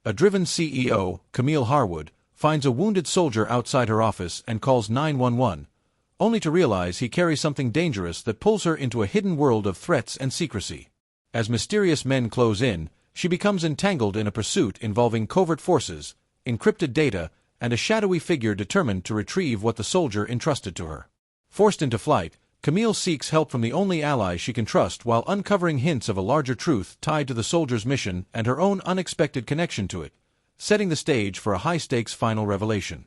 A driven CEO, Camille Harwood, finds a wounded soldier outside her office and calls 911, only to realize he carries something dangerous that pulls her into a hidden world of threats and secrecy. As mysterious men close in, she becomes entangled in a pursuit involving covert forces, encrypted data, and a shadowy figure determined to retrieve what the soldier entrusted to her. Forced into flight, Camille seeks help from the only ally she can trust while uncovering hints of a larger truth tied to the soldier's mission and her own unexpected connection to it, setting the stage for a high-stakes final revelation.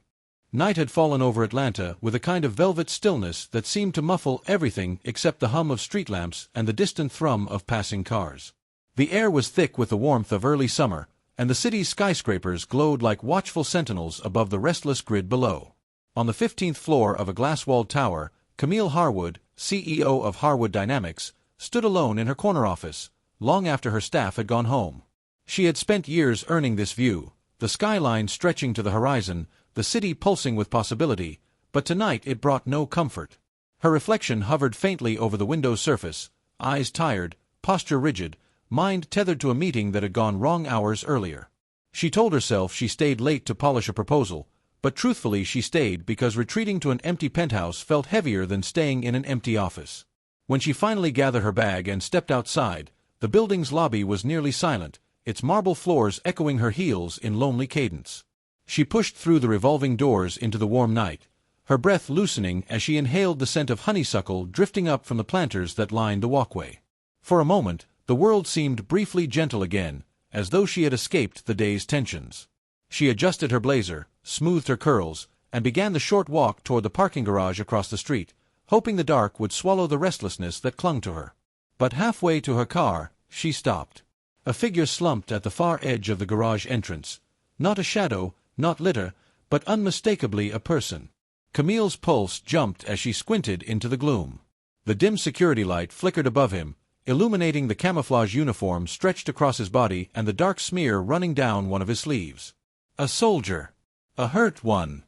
Night had fallen over Atlanta with a kind of velvet stillness that seemed to muffle everything except the hum of street lamps and the distant thrum of passing cars. The air was thick with the warmth of early summer, and the city's skyscrapers glowed like watchful sentinels above the restless grid below. On the 15th floor of a glass-walled tower, Camille Harwood, CEO of Harwood Dynamics, stood alone in her corner office, long after her staff had gone home. She had spent years earning this view, the skyline stretching to the horizon, the city pulsing with possibility, but tonight it brought no comfort. Her reflection hovered faintly over the window's surface, eyes tired, posture rigid, mind tethered to a meeting that had gone wrong hours earlier. She told herself she stayed late to polish a proposal, but truthfully she stayed because retreating to an empty penthouse felt heavier than staying in an empty office. When she finally gathered her bag and stepped outside, the building's lobby was nearly silent, its marble floors echoing her heels in lonely cadence. She pushed through the revolving doors into the warm night, her breath loosening as she inhaled the scent of honeysuckle drifting up from the planters that lined the walkway. For a moment, the world seemed briefly gentle again, as though she had escaped the day's tensions. She adjusted her blazer, smoothed her curls, and began the short walk toward the parking garage across the street, hoping the dark would swallow the restlessness that clung to her. But halfway to her car, she stopped. A figure slumped at the far edge of the garage entrance. Not a shadow, not litter, but unmistakably a person. Camille's pulse jumped as she squinted into the gloom. The dim security light flickered above him, illuminating the camouflage uniform stretched across his body and the dark smear running down one of his sleeves. A soldier. A hurt one.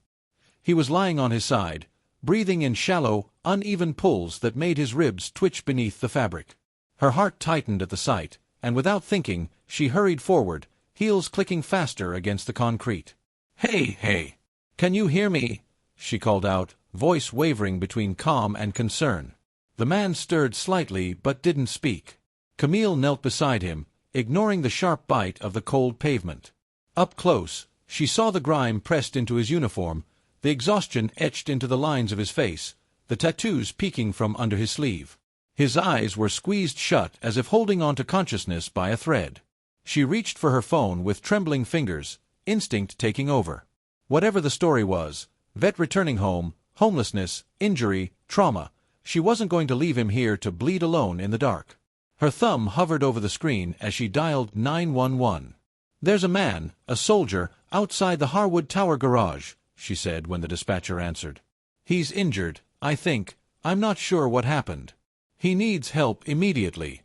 He was lying on his side, breathing in shallow, uneven pulls that made his ribs twitch beneath the fabric. Her heart tightened at the sight, and without thinking, she hurried forward, heels clicking faster against the concrete. Hey! Can you hear me?" she called out, voice wavering between calm and concern. The man stirred slightly but didn't speak. Camille knelt beside him, ignoring the sharp bite of the cold pavement. Up close, she saw the grime pressed into his uniform, the exhaustion etched into the lines of his face, the tattoos peeking from under his sleeve. His eyes were squeezed shut as if holding on to consciousness by a thread. She reached for her phone with trembling fingers, instinct taking over. Whatever the story was, vet returning home, homelessness, injury, trauma, she wasn't going to leave him here to bleed alone in the dark. Her thumb hovered over the screen as she dialed 911. "There's a man, a soldier, outside the Harwood Tower garage," she said when the dispatcher answered. "He's injured, I think. I'm not sure what happened. He needs help immediately."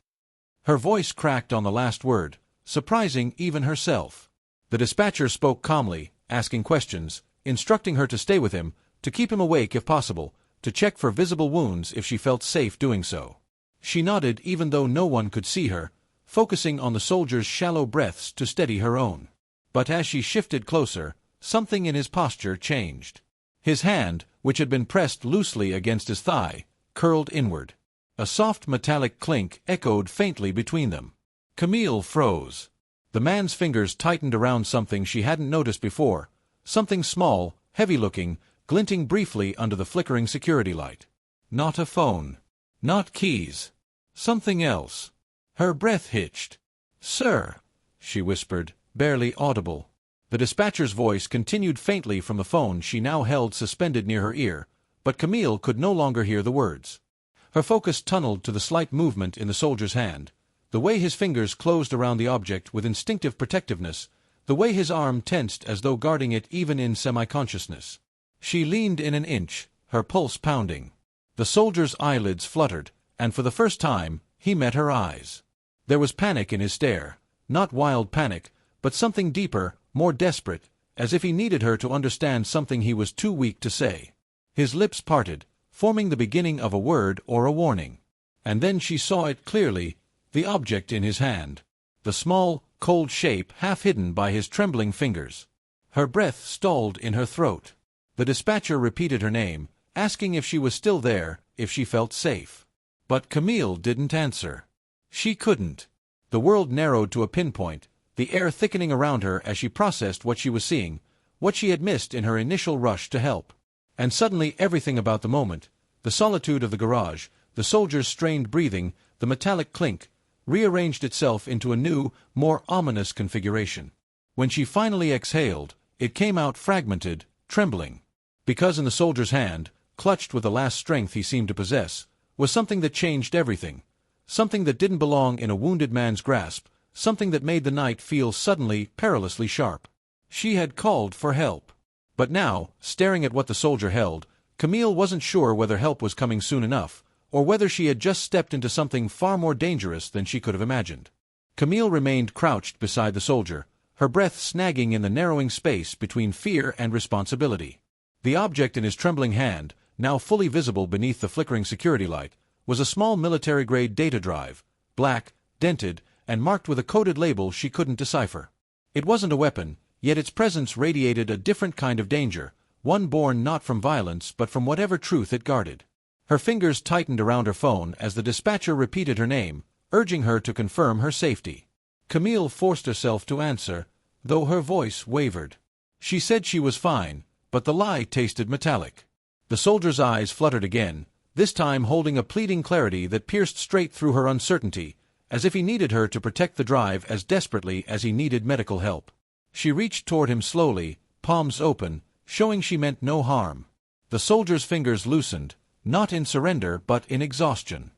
Her voice cracked on the last word, surprising even herself. The dispatcher spoke calmly, asking questions, instructing her to stay with him, to keep him awake if possible, to check for visible wounds if she felt safe doing so. She nodded even though no one could see her, focusing on the soldier's shallow breaths to steady her own. But as she shifted closer, something in his posture changed. His hand, which had been pressed loosely against his thigh, curled inward. A soft metallic clink echoed faintly between them. Camille froze. The man's fingers tightened around something she hadn't noticed before, something small, heavy-looking, glinting briefly under the flickering security light. Not a phone. Not keys. Something else. Her breath hitched. "Sir," she whispered, barely audible. The dispatcher's voice continued faintly from the phone she now held suspended near her ear, but Camille could no longer hear the words. Her focus tunneled to the slight movement in the soldier's hand, the way his fingers closed around the object with instinctive protectiveness, the way his arm tensed as though guarding it even in semi-consciousness. She leaned in an inch, her pulse pounding. The soldier's eyelids fluttered, and for the first time, he met her eyes. There was panic in his stare, not wild panic, but something deeper, more desperate, as if he needed her to understand something he was too weak to say. His lips parted, forming the beginning of a word or a warning. And then she saw it clearly, the object in his hand. The small, cold shape half hidden by his trembling fingers. Her breath stalled in her throat. The dispatcher repeated her name, asking if she was still there, if she felt safe. But Camille didn't answer. She couldn't. The world narrowed to a pinpoint, the air thickening around her as she processed what she was seeing, what she had missed in her initial rush to help. And suddenly everything about the moment, the solitude of the garage, the soldier's strained breathing, the metallic clink, rearranged itself into a new, more ominous configuration. When she finally exhaled, it came out fragmented, trembling. Because in the soldier's hand, clutched with the last strength he seemed to possess, was something that changed everything. Something that didn't belong in a wounded man's grasp, something that made the night feel suddenly, perilously sharp. She had called for help. But now, staring at what the soldier held, Camille wasn't sure whether help was coming soon enough, or whether she had just stepped into something far more dangerous than she could have imagined. Camille remained crouched beside the soldier, her breath snagging in the narrowing space between fear and responsibility. The object in his trembling hand, now fully visible beneath the flickering security light, was a small military-grade data drive, black, dented, and marked with a coded label she couldn't decipher. It wasn't a weapon, yet its presence radiated a different kind of danger, one born not from violence but from whatever truth it guarded. Her fingers tightened around her phone as the dispatcher repeated her name, urging her to confirm her safety. Camille forced herself to answer, though her voice wavered. She said she was fine, but the lie tasted metallic. The soldier's eyes fluttered again, this time holding a pleading clarity that pierced straight through her uncertainty, as if he needed her to protect the drive as desperately as he needed medical help. She reached toward him slowly, palms open, showing she meant no harm. The soldier's fingers loosened, not in surrender but in exhaustion.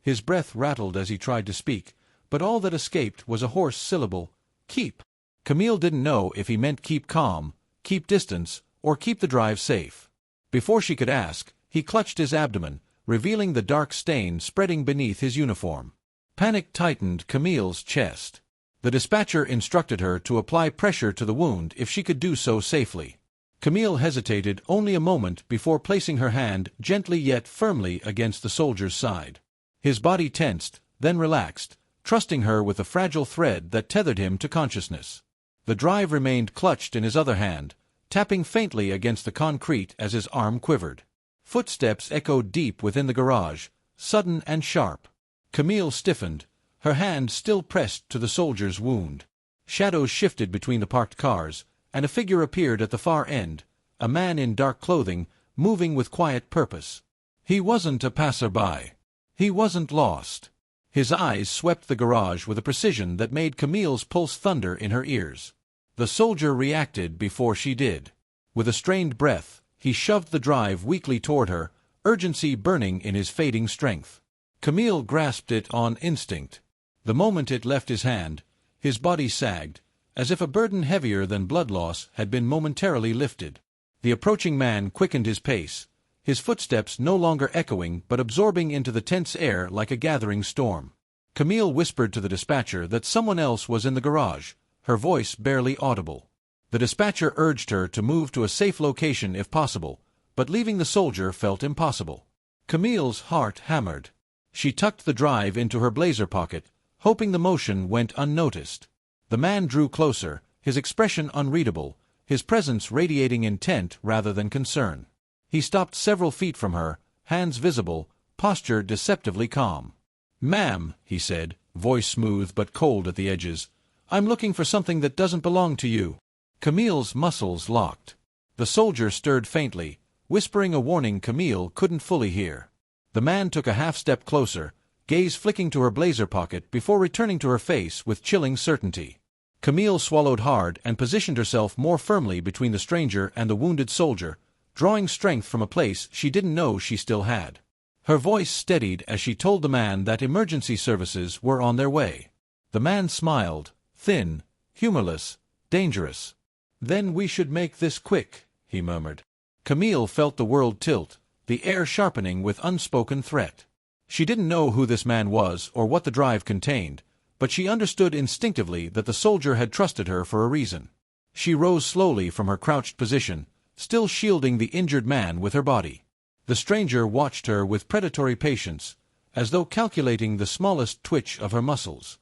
His breath rattled as he tried to speak, but all that escaped was a hoarse syllable, "Keep." Camille didn't know if he meant keep calm, keep distance, or keep the drive safe. Before she could ask, he clutched his abdomen, revealing the dark stain spreading beneath his uniform. Panic tightened Camille's chest. The dispatcher instructed her to apply pressure to the wound if she could do so safely. Camille hesitated only a moment before placing her hand gently yet firmly against the soldier's side. His body tensed, then relaxed, trusting her with the fragile thread that tethered him to consciousness. The drive remained clutched in his other hand, tapping faintly against the concrete as his arm quivered. Footsteps echoed deep within the garage, sudden and sharp. Camille stiffened, her hand still pressed to the soldier's wound. Shadows shifted between the parked cars, and a figure appeared at the far end, a man in dark clothing, moving with quiet purpose. He wasn't a passerby. He wasn't lost. His eyes swept the garage with a precision that made Camille's pulse thunder in her ears. The soldier reacted before she did. With a strained breath, he shoved the drive weakly toward her, urgency burning in his fading strength. Camille grasped it on instinct. The moment it left his hand, his body sagged, as if a burden heavier than blood loss had been momentarily lifted. The approaching man quickened his pace, his footsteps no longer echoing but absorbing into the tense air like a gathering storm. Camille whispered to the dispatcher that someone else was in the garage, her voice barely audible. The dispatcher urged her to move to a safe location if possible, but leaving the soldier felt impossible. Camille's heart hammered. She tucked the drive into her blazer pocket, hoping the motion went unnoticed. The man drew closer, his expression unreadable, his presence radiating intent rather than concern. He stopped several feet from her, hands visible, posture deceptively calm. "Ma'am," he said, voice smooth but cold at the edges, "I'm looking for something that doesn't belong to you." Camille's muscles locked. The soldier stirred faintly, whispering a warning Camille couldn't fully hear. The man took a half-step closer, gaze flicking to her blazer pocket before returning to her face with chilling certainty. Camille swallowed hard and positioned herself more firmly between the stranger and the wounded soldier, drawing strength from a place she didn't know she still had. Her voice steadied as she told the man that emergency services were on their way. The man smiled, thin, humorless, dangerous. "Then we should make this quick," he murmured. Camille felt the world tilt, the air sharpening with unspoken threat. She didn't know who this man was or what the drive contained, but she understood instinctively that the soldier had trusted her for a reason. She rose slowly from her crouched position, still shielding the injured man with her body. The stranger watched her with predatory patience, as though calculating the smallest twitch of her muscles.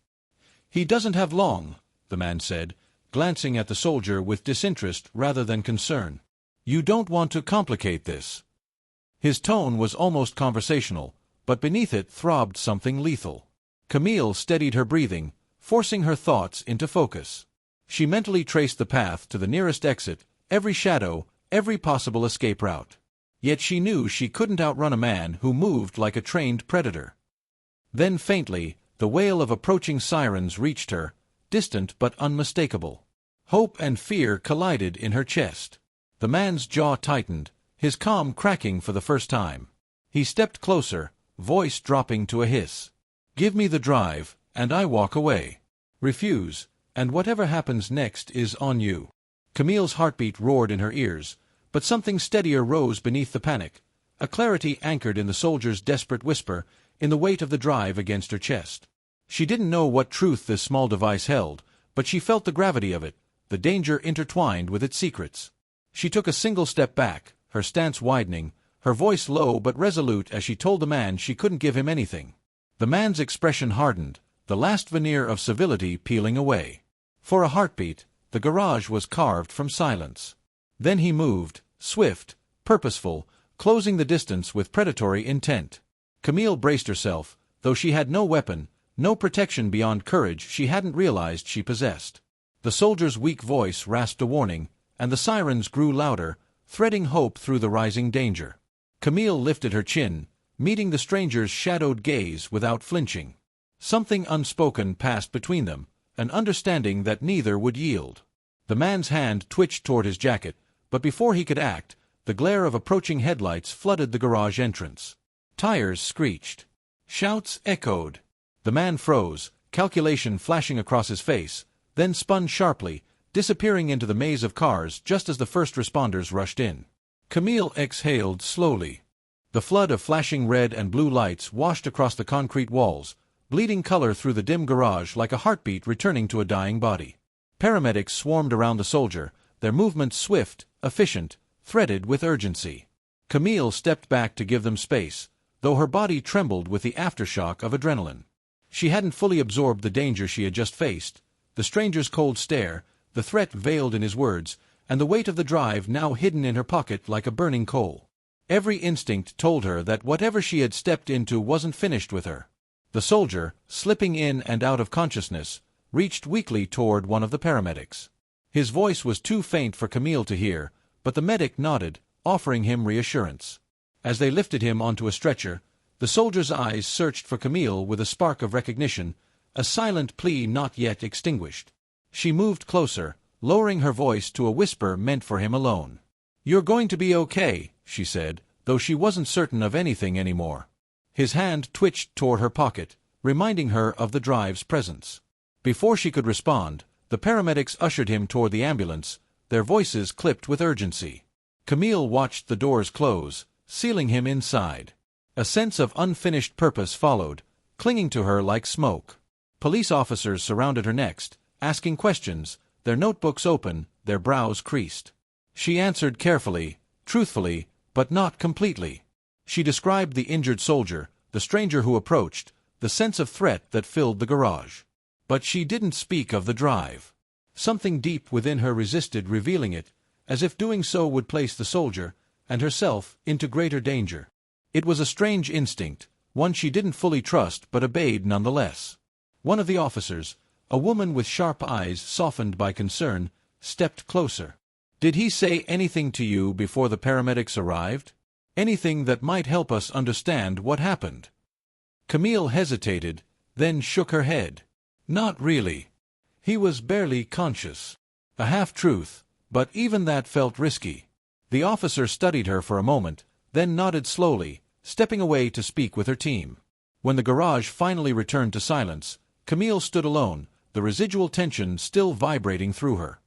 "He doesn't have long," the man said, glancing at the soldier with disinterest rather than concern. "You don't want to complicate this." His tone was almost conversational, but beneath it throbbed something lethal. Camille steadied her breathing, forcing her thoughts into focus. She mentally traced the path to the nearest exit, every shadow, every possible escape route. Yet she knew she couldn't outrun a man who moved like a trained predator. Then faintly, the wail of approaching sirens reached her, distant but unmistakable. Hope and fear collided in her chest. The man's jaw tightened, his calm cracking for the first time. He stepped closer, voice dropping to a hiss. "Give me the drive, and I walk away. Refuse, and whatever happens next is on you." Camille's heartbeat roared in her ears, but something steadier rose beneath the panic, a clarity anchored in the soldier's desperate whisper, in the weight of the drive against her chest. She didn't know what truth this small device held, but she felt the gravity of it, the danger intertwined with its secrets. She took a single step back, her stance widening, her voice low but resolute as she told the man she couldn't give him anything. The man's expression hardened, the last veneer of civility peeling away. For a heartbeat, the garage was carved from silence. Then he moved, swift, purposeful, closing the distance with predatory intent. Camille braced herself, though she had no weapon, no protection beyond courage she hadn't realized she possessed. The soldier's weak voice rasped a warning, and the sirens grew louder, threading hope through the rising danger. Camille lifted her chin, meeting the stranger's shadowed gaze without flinching. Something unspoken passed between them, an understanding that neither would yield. The man's hand twitched toward his jacket, but before he could act, the glare of approaching headlights flooded the garage entrance. Tires screeched. Shouts echoed. The man froze, calculation flashing across his face, then spun sharply, disappearing into the maze of cars just as the first responders rushed in. Camille exhaled slowly. The flood of flashing red and blue lights washed across the concrete walls, bleeding color through the dim garage like a heartbeat returning to a dying body. Paramedics swarmed around the soldier, their movements swift, efficient, threaded with urgency. Camille stepped back to give them space, though her body trembled with the aftershock of adrenaline. She hadn't fully absorbed the danger she had just faced, the stranger's cold stare, the threat veiled in his words, and the weight of the drive now hidden in her pocket like a burning coal. Every instinct told her that whatever she had stepped into wasn't finished with her. The soldier, slipping in and out of consciousness, reached weakly toward one of the paramedics. His voice was too faint for Camille to hear, but the medic nodded, offering him reassurance. As they lifted him onto a stretcher, the soldier's eyes searched for Camille with a spark of recognition, a silent plea not yet extinguished. She moved closer, lowering her voice to a whisper meant for him alone. "You're going to be okay," she said, though she wasn't certain of anything anymore. His hand twitched toward her pocket, reminding her of the drive's presence. Before she could respond, the paramedics ushered him toward the ambulance, their voices clipped with urgency. Camille watched the doors close, sealing him inside. A sense of unfinished purpose followed, clinging to her like smoke. Police officers surrounded her next, asking questions, their notebooks open, their brows creased. She answered carefully, truthfully, but not completely. She described the injured soldier, the stranger who approached, the sense of threat that filled the garage. But she didn't speak of the drive. Something deep within her resisted revealing it, as if doing so would place the soldier, and herself, into greater danger. It was a strange instinct, one she didn't fully trust but obeyed nonetheless. One of the officers, a woman with sharp eyes softened by concern, stepped closer. "Did he say anything to you before the paramedics arrived? Anything that might help us understand what happened?" Camille hesitated, then shook her head. "Not really. He was barely conscious." A half-truth, but even that felt risky. The officer studied her for a moment, then nodded slowly, stepping away to speak with her team. When the garage finally returned to silence, Camille stood alone, the residual tension still vibrating through her.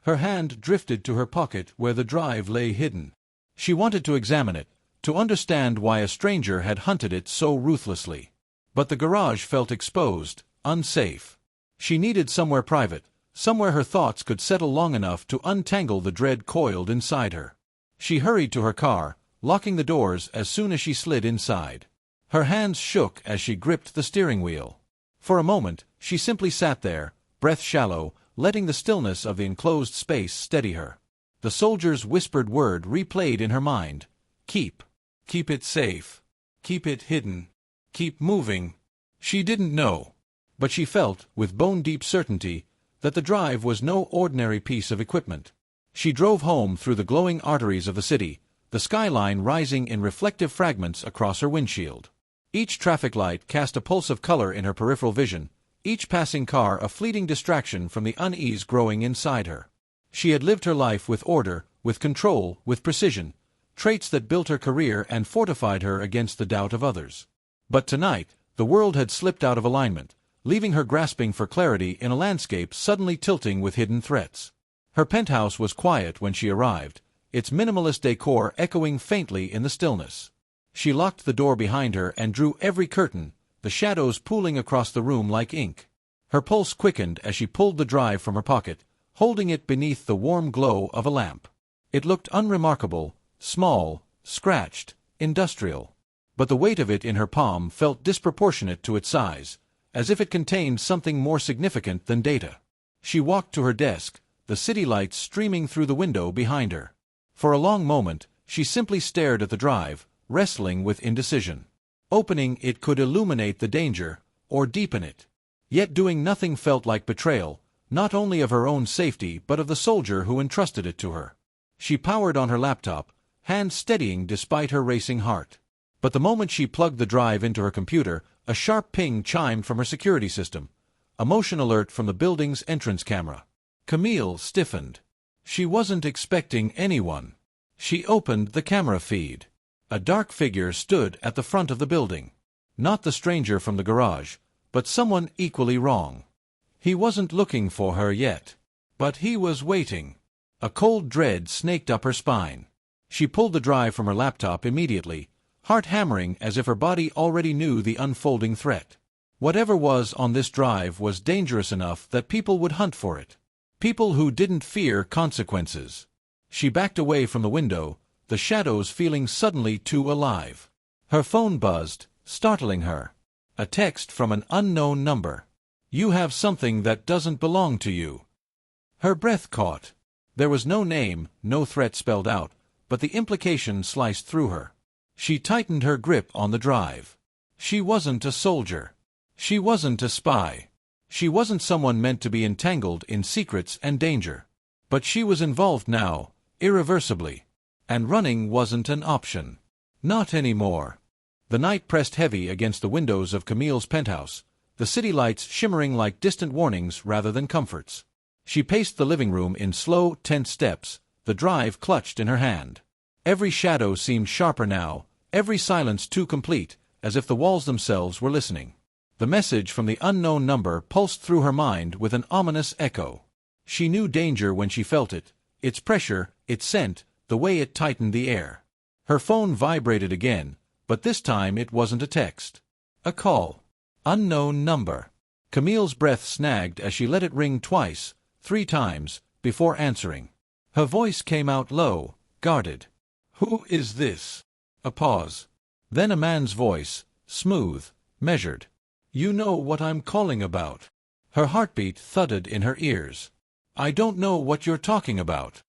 Her hand drifted to her pocket where the drive lay hidden. She wanted to examine it, to understand why a stranger had hunted it so ruthlessly. But the garage felt exposed, unsafe. She needed somewhere private, somewhere her thoughts could settle long enough to untangle the dread coiled inside her. She hurried to her car, locking the doors as soon as she slid inside. Her hands shook as she gripped the steering wheel. For a moment, she simply sat there, breath shallow, letting the stillness of the enclosed space steady her. The soldier's whispered word replayed in her mind. Keep it safe. Keep it hidden. Keep moving. She didn't know, but she felt, with bone-deep certainty, that the drive was no ordinary piece of equipment. She drove home through the glowing arteries of the city, the skyline rising in reflective fragments across her windshield. Each traffic light cast a pulse of color in her peripheral vision, each passing car a fleeting distraction from the unease growing inside her. She had lived her life with order, with control, with precision, traits that built her career and fortified her against the doubt of others. But tonight, the world had slipped out of alignment, leaving her grasping for clarity in a landscape suddenly tilting with hidden threats. Her penthouse was quiet when she arrived, its minimalist decor echoing faintly in the stillness. She locked the door behind her and drew every curtain, the shadows pooling across the room like ink. Her pulse quickened as she pulled the drive from her pocket, holding it beneath the warm glow of a lamp. It looked unremarkable, small, scratched, industrial. But the weight of it in her palm felt disproportionate to its size, as if it contained something more significant than data. She walked to her desk, the city lights streaming through the window behind her. For a long moment, she simply stared at the drive, wrestling with indecision. Opening it could illuminate the danger, or deepen it. Yet doing nothing felt like betrayal, not only of her own safety but of the soldier who entrusted it to her. She powered on her laptop, hands steadying despite her racing heart. But the moment she plugged the drive into her computer, a sharp ping chimed from her security system, a motion alert from the building's entrance camera. Camille stiffened. She wasn't expecting anyone. She opened the camera feed. A dark figure stood at the front of the building. Not the stranger from the garage, but someone equally wrong. He wasn't looking for her yet. But he was waiting. A cold dread snaked up her spine. She pulled the drive from her laptop immediately, heart hammering as if her body already knew the unfolding threat. Whatever was on this drive was dangerous enough that people would hunt for it. People who didn't fear consequences. She backed away from the window, the shadows feeling suddenly too alive. Her phone buzzed, startling her. A text from an unknown number. "You have something that doesn't belong to you." Her breath caught. There was no name, no threat spelled out, but the implication sliced through her. She tightened her grip on the drive. She wasn't a soldier. She wasn't a spy. She wasn't someone meant to be entangled in secrets and danger. But she was involved now, irreversibly. And running wasn't an option. Not anymore. The night pressed heavy against the windows of Camille's penthouse, the city lights shimmering like distant warnings rather than comforts. She paced the living room in slow, tense steps, the drive clutched in her hand. Every shadow seemed sharper now, every silence too complete, as if the walls themselves were listening. The message from the unknown number pulsed through her mind with an ominous echo. She knew danger when she felt it, its pressure, its scent, the way it tightened the air. Her phone vibrated again, but this time it wasn't a text. A call. Unknown number. Camille's breath snagged as she let it ring twice, 3 times, before answering. Her voice came out low, guarded. "Who is this?" A pause. Then a man's voice, smooth, measured. "You know what I'm calling about." Her heartbeat thudded in her ears. "I don't know what you're talking about."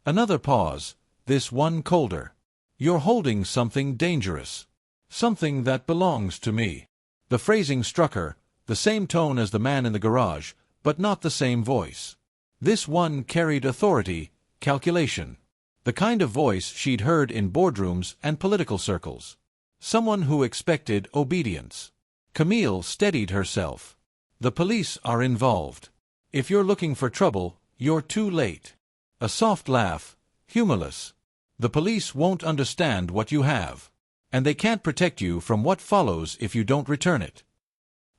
Another pause, this one colder. "You're holding something dangerous. Something that belongs to me." The phrasing struck her, the same tone as the man in the garage, but not the same voice. This one carried authority, calculation. The kind of voice she'd heard in boardrooms and political circles. Someone who expected obedience. Camille steadied herself. "The police are involved. If you're looking for trouble, you're too late." A soft laugh, humorless. "The police won't understand what you have. And they can't protect you from what follows if you don't return it."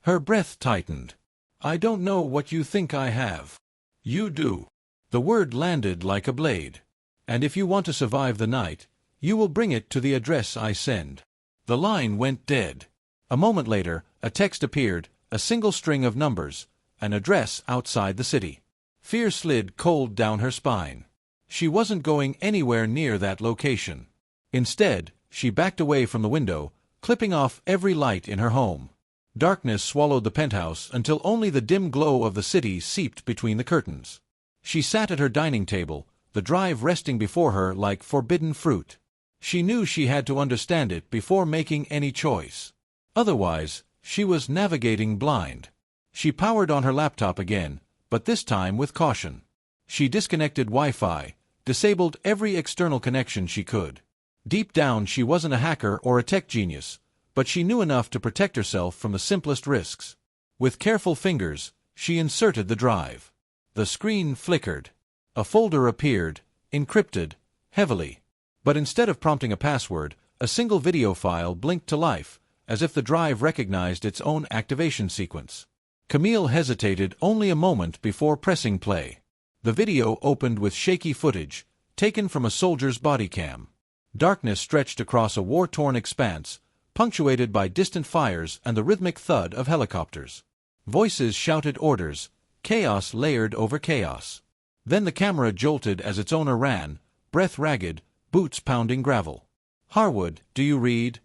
Her breath tightened. "I don't know what you think I have." "You do." The word landed like a blade. "And if you want to survive the night, you will bring it to the address I send." The line went dead. A moment later, a text appeared, a single string of numbers, an address outside the city. Fear slid cold down her spine. She wasn't going anywhere near that location. Instead, she backed away from the window, clipping off every light in her home. Darkness swallowed the penthouse until only the dim glow of the city seeped between the curtains. She sat at her dining table, the drive resting before her like forbidden fruit. She knew she had to understand it before making any choice. Otherwise, she was navigating blind. She powered on her laptop again, but this time with caution. She disconnected Wi-Fi, disabled every external connection she could. Deep down, she wasn't a hacker or a tech genius, but she knew enough to protect herself from the simplest risks. With careful fingers, she inserted the drive. The screen flickered. A folder appeared, encrypted, heavily. But instead of prompting a password, a single video file blinked to life, as if the drive recognized its own activation sequence. Camille hesitated only a moment before pressing play. The video opened with shaky footage, taken from a soldier's body cam. Darkness stretched across a war-torn expanse, punctuated by distant fires and the rhythmic thud of helicopters. Voices shouted orders, chaos layered over chaos. Then the camera jolted as its owner ran, breath ragged, boots pounding gravel. "Harwood, do you read?"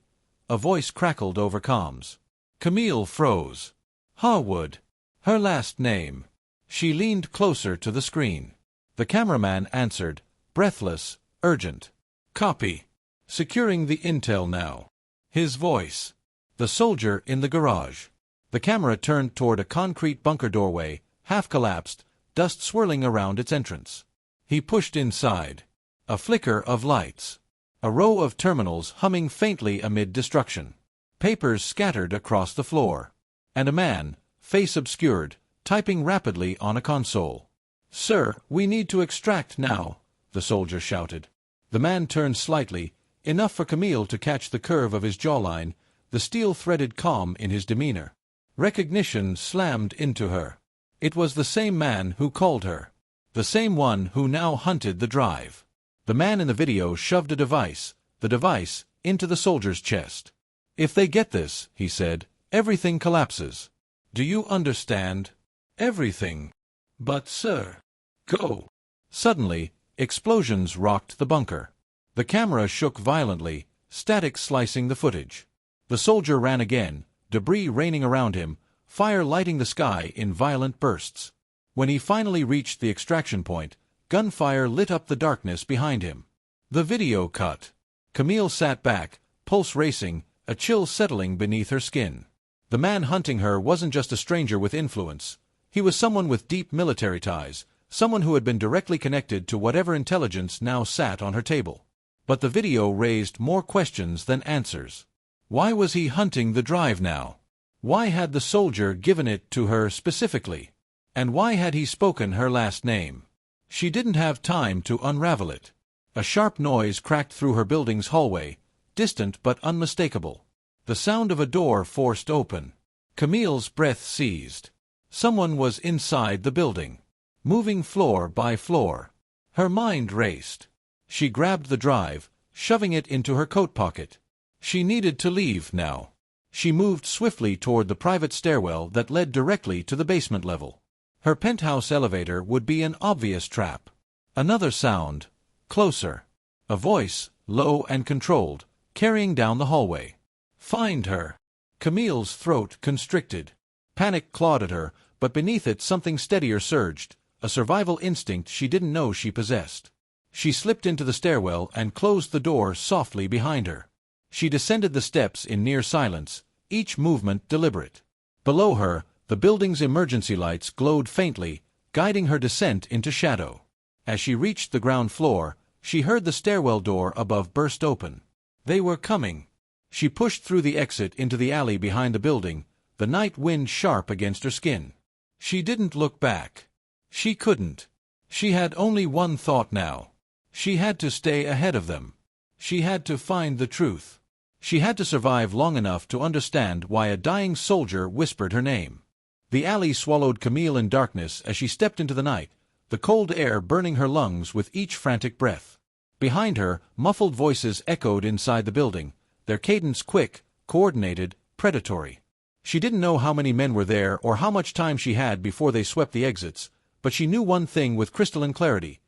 A voice crackled over comms. Camille froze. Harwood. Her last name. She leaned closer to the screen. The cameraman answered, breathless, urgent. "Copy. Securing the intel now." His voice. The soldier in the garage. The camera turned toward a concrete bunker doorway, half collapsed, dust swirling around its entrance. He pushed inside. A flicker of lights. A row of terminals humming faintly amid destruction. Papers scattered across the floor. And a man, face obscured, typing rapidly on a console. "Sir, we need to extract now," the soldier shouted. The man turned slightly, enough for Camille to catch the curve of his jawline, the steel-threaded calm in his demeanor. Recognition slammed into her. It was the same man who called her. The same one who now hunted the drive. The man in the video shoved the device, into the soldier's chest. "If they get this," he said, "everything collapses. Do you understand? Everything." "But, sir..." "Go." Suddenly, explosions rocked the bunker. The camera shook violently, static slicing the footage. The soldier ran again, debris raining around him, fire lighting the sky in violent bursts. When he finally reached the extraction point, gunfire lit up the darkness behind him. The video cut. Camille sat back, pulse racing, a chill settling beneath her skin. The man hunting her wasn't just a stranger with influence. He was someone with deep military ties, someone who had been directly connected to whatever intelligence now sat on her table. But the video raised more questions than answers. Why was he hunting the drive now? Why had the soldier given it to her specifically? And why had he spoken her last name? She didn't have time to unravel it. A sharp noise cracked through her building's hallway, distant but unmistakable. The sound of a door forced open. Camille's breath seized. Someone was inside the building, moving floor by floor. Her mind raced. She grabbed the drive, shoving it into her coat pocket. She needed to leave now. She moved swiftly toward the private stairwell that led directly to the basement level. Her penthouse elevator would be an obvious trap. Another sound. Closer. A voice, low and controlled, carrying down the hallway. "Find her." Camille's throat constricted. Panic clawed at her, but beneath it something steadier surged, a survival instinct she didn't know she possessed. She slipped into the stairwell and closed the door softly behind her. She descended the steps in near silence, each movement deliberate. Below her, the building's emergency lights glowed faintly, guiding her descent into shadow. As she reached the ground floor, she heard the stairwell door above burst open. They were coming. She pushed through the exit into the alley behind the building, the night wind sharp against her skin. She didn't look back. She couldn't. She had only one thought now. She had to stay ahead of them. She had to find the truth. She had to survive long enough to understand why a dying soldier whispered her name. The alley swallowed Camille in darkness as she stepped into the night, the cold air burning her lungs with each frantic breath. Behind her, muffled voices echoed inside the building, their cadence quick, coordinated, predatory. She didn't know how many men were there or how much time she had before they swept the exits, but she knew one thing with crystalline clarity.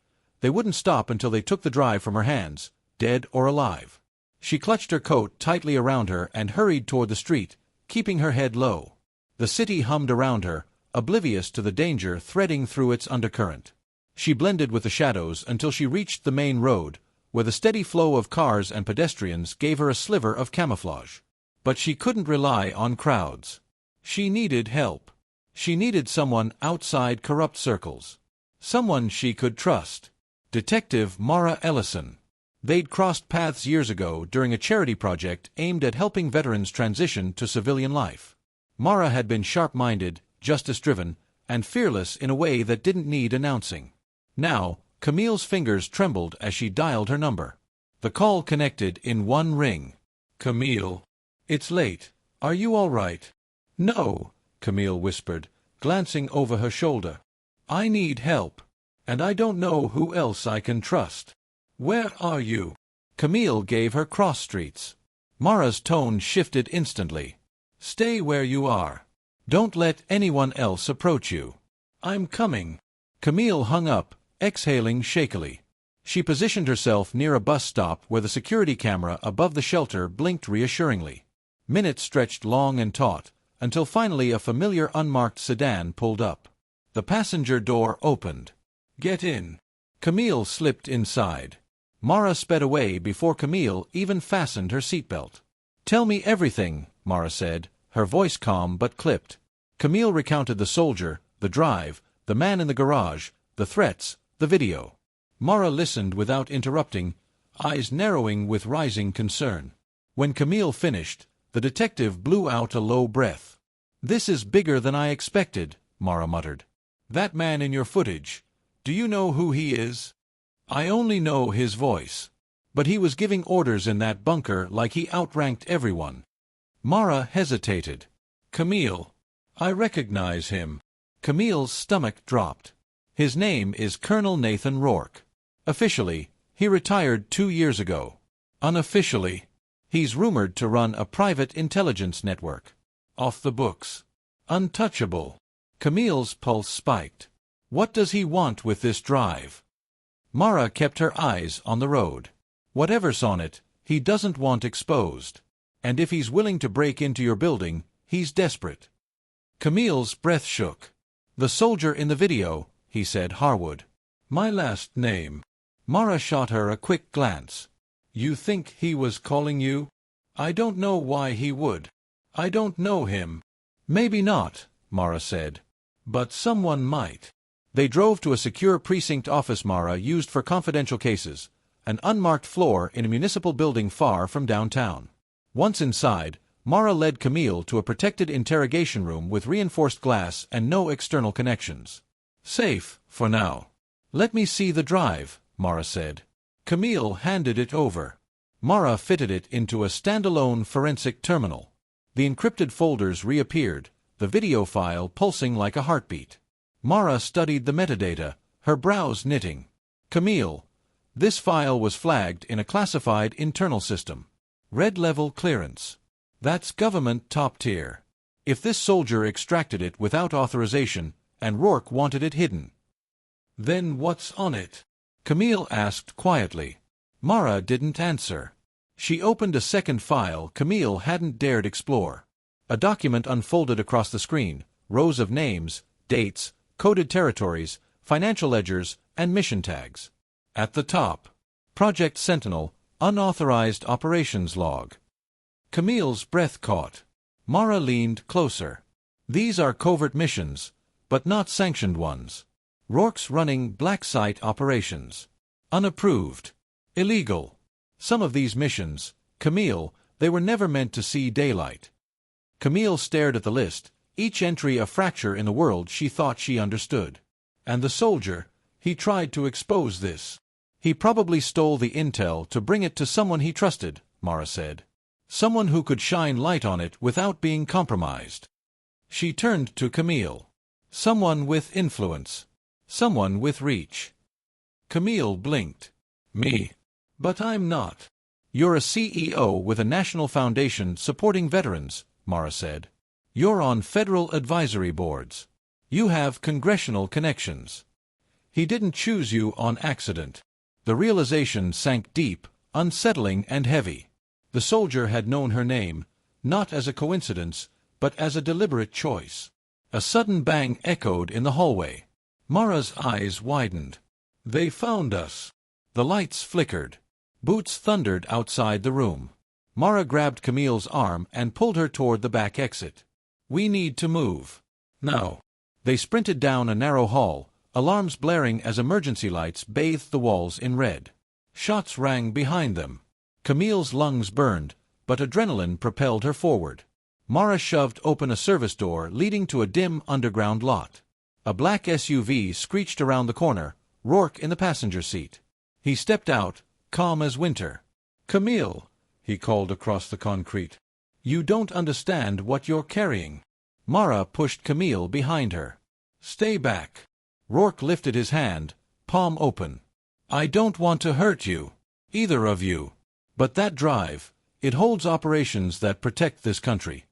They wouldn't stop until they took the drive from her hands, dead or alive. She clutched her coat tightly around her and hurried toward the street, keeping her head low. The city hummed around her, oblivious to the danger threading through its undercurrent. She blended with the shadows until she reached the main road, where the steady flow of cars and pedestrians gave her a sliver of camouflage. But she couldn't rely on crowds. She needed help. She needed someone outside corrupt circles. Someone she could trust. Detective Mara Ellison. They'd crossed paths years ago during a charity project aimed at helping veterans transition to civilian life. Mara had been sharp-minded, justice-driven, and fearless in a way that didn't need announcing. Now, Camille's fingers trembled as she dialed her number. The call connected in one ring. "Camille, it's late. Are you all right?" "No," Camille whispered, glancing over her shoulder. "I need help, and I don't know who else I can trust." "Where are you?" Camille gave her cross streets. Mara's tone shifted instantly. "Stay where you are. Don't let anyone else approach you." "I'm coming." Camille hung up, exhaling shakily. She positioned herself near a bus stop where the security camera above the shelter blinked reassuringly. Minutes stretched long and taut, until finally a familiar unmarked sedan pulled up. The passenger door opened. "Get in." Camille slipped inside. Mara sped away before Camille even fastened her seatbelt. "Tell me everything," Mara said, her voice calm but clipped. Camille recounted the soldier, the drive, the man in the garage, the threats, the video. Mara listened without interrupting, eyes narrowing with rising concern. When Camille finished, the detective blew out a low breath. "This is bigger than I expected," Mara muttered. "That man in your footage, do you know who he is?" "I only know his voice. But he was giving orders in that bunker like he outranked everyone." Mara hesitated. "Camille, I recognize him." Camille's stomach dropped. "His name is Colonel Nathan Rourke. Officially, he retired 2 years ago. Unofficially, he's rumored to run a private intelligence network. Off the books. Untouchable." Camille's pulse spiked. "What does he want with this drive?" Mara kept her eyes on the road. "Whatever's on it, he doesn't want exposed. And if he's willing to break into your building, he's desperate." Camille's breath shook. "The soldier in the video," he said, "Harwood." "My last name." Mara shot her a quick glance. "You think he was calling you?" "I don't know why he would. I don't know him." "Maybe not," Mara said. "But someone might." They drove to a secure precinct office Mara used for confidential cases, an unmarked floor in a municipal building far from downtown. Once inside, Mara led Camille to a protected interrogation room with reinforced glass and no external connections. "Safe, for now." "Let me see the drive," Mara said. Camille handed it over. Mara fitted it into a standalone forensic terminal. The encrypted folders reappeared, the video file pulsing like a heartbeat. Mara studied the metadata, her brows knitting. "Camille, this file was flagged in a classified internal system. Red level clearance. That's government top tier. If this soldier extracted it without authorization, and Rourke wanted it hidden." "Then what's on it?" Camille asked quietly. Mara didn't answer. She opened a second file Camille hadn't dared explore. A document unfolded across the screen, rows of names, dates, coded territories, financial ledgers, and mission tags. At the top, Project Sentinel, Unauthorized Operations Log. Camille's breath caught. Mara leaned closer. "These are covert missions, but not sanctioned ones. Rourke's running black site operations. Unapproved. Illegal. Some of these missions, Camille, they were never meant to see daylight." Camille stared at the list, each entry a fracture in the world she thought she understood. "And the soldier, he tried to expose this." "He probably stole the intel to bring it to someone he trusted," Mara said. "Someone who could shine light on it without being compromised." She turned to Camille. "Someone with influence. Someone with reach." Camille blinked. "Me? But I'm not." "You're a CEO with a national foundation supporting veterans," Mara said. "You're on federal advisory boards. You have congressional connections. He didn't choose you on accident." The realization sank deep, unsettling and heavy. The soldier had known her name, not as a coincidence, but as a deliberate choice. A sudden bang echoed in the hallway. Mara's eyes widened. They found us. The lights flickered. Boots thundered outside the room. Mara grabbed Camille's arm and pulled her toward the back exit. We need to move. Now. They sprinted down a narrow hall, alarms blaring as emergency lights bathed the walls in red. Shots rang behind them. Camille's lungs burned, but adrenaline propelled her forward. Mara shoved open a service door leading to a dim underground lot. A black SUV screeched around the corner, Rourke in the passenger seat. He stepped out, calm as winter. "Camille," he called across the concrete. "You don't understand what you're carrying." Mara pushed Camille behind her. "Stay back." Rourke lifted his hand, palm open. "I don't want to hurt you. Either of you. But that drive, it holds operations that protect this country.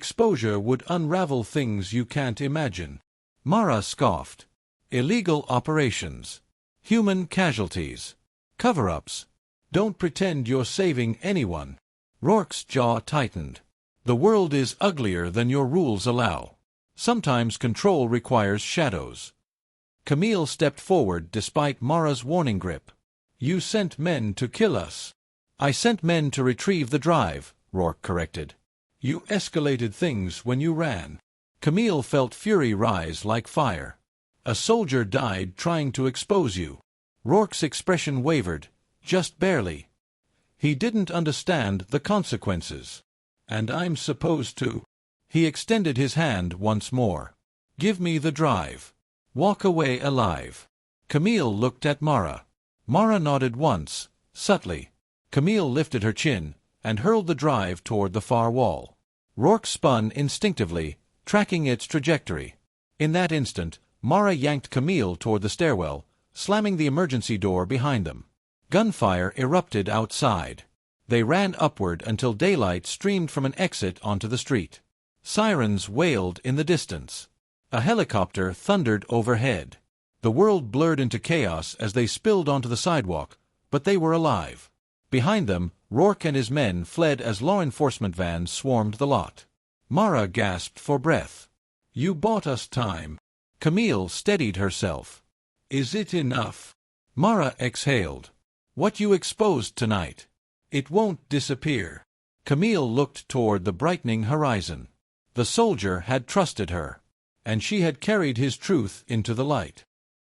Exposure would unravel things you can't imagine." Mara scoffed. "Illegal operations. Human casualties. Cover-ups. Don't pretend you're saving anyone." Rourke's jaw tightened. "The world is uglier than your rules allow. Sometimes control requires shadows." Camille stepped forward despite Mara's warning grip. "You sent men to kill us." "I sent men to retrieve the drive," Rourke corrected. "You escalated things when you ran." Camille felt fury rise like fire. "A soldier died trying to expose you." Rourke's expression wavered, just barely. He didn't understand the consequences. "And I'm supposed to—" He extended his hand once more. "Give me the drive. Walk away alive." Camille looked at Mara. Mara nodded once, subtly. Camille lifted her chin and hurled the drive toward the far wall. Rourke spun instinctively, tracking its trajectory. In that instant, Mara yanked Camille toward the stairwell, slamming the emergency door behind them. Gunfire erupted outside. They ran upward until daylight streamed from an exit onto the street. Sirens wailed in the distance. A helicopter thundered overhead. The world blurred into chaos as they spilled onto the sidewalk, but they were alive. Behind them, Rourke and his men fled as law enforcement vans swarmed the lot. Mara gasped for breath. "You bought us time." Camille steadied herself. "Is it enough?" Mara exhaled. "What you exposed tonight. It won't disappear." Camille looked toward the brightening horizon. The soldier had trusted her, and she had carried his truth into the light.